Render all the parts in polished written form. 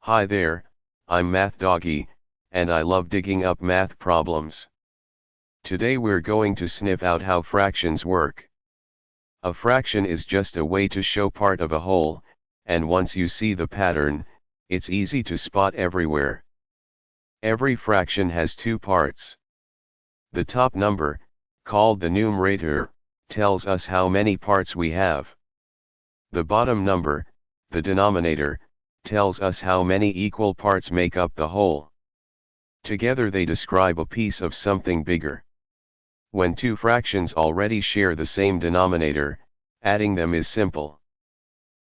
Hi there, I'm Mathdoggie, and I love digging up math problems. Today we're going to sniff out how fractions work. A fraction is just a way to show part of a whole, and once you see the pattern, it's easy to spot everywhere. Every fraction has two parts. The top number, called the numerator, tells us how many parts we have. The bottom number, the denominator, tells us how many equal parts make up the whole. Together they describe a piece of something bigger. When two fractions already share the same denominator, adding them is simple.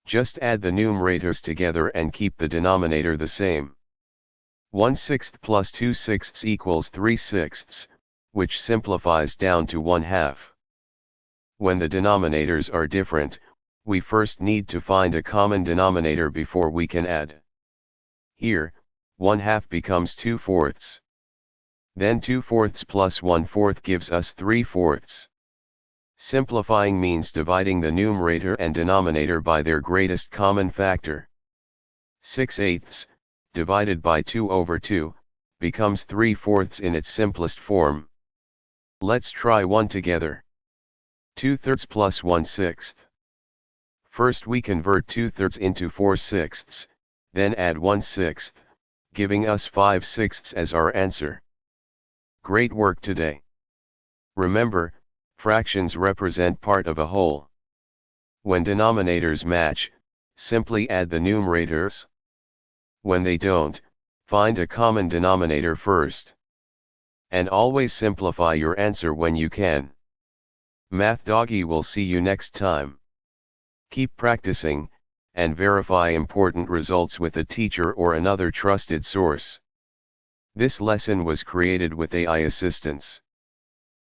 Just add the numerators together and keep the denominator the same. 1/6 plus 2/6 equals 3/6, which simplifies down to 1/2. When the denominators are different, we first need to find a common denominator before we can add. Here, 1/2 becomes 2/4. Then 2/4 plus 1/4 gives us 3/4. Simplifying means dividing the numerator and denominator by their greatest common factor. 6/8 divided by 2/2 becomes 3/4 in its simplest form. Let's try one together. 2/3 plus 1/6. First we convert 2/3 into 4/6, then add 1/6, giving us 5/6 as our answer. Great work today. Remember, fractions represent part of a whole. When denominators match, simply add the numerators. When they don't, find a common denominator first. And always simplify your answer when you can. Mathdoggie will see you next time. Keep practicing, and verify important results with a teacher or another trusted source. This lesson was created with AI assistance.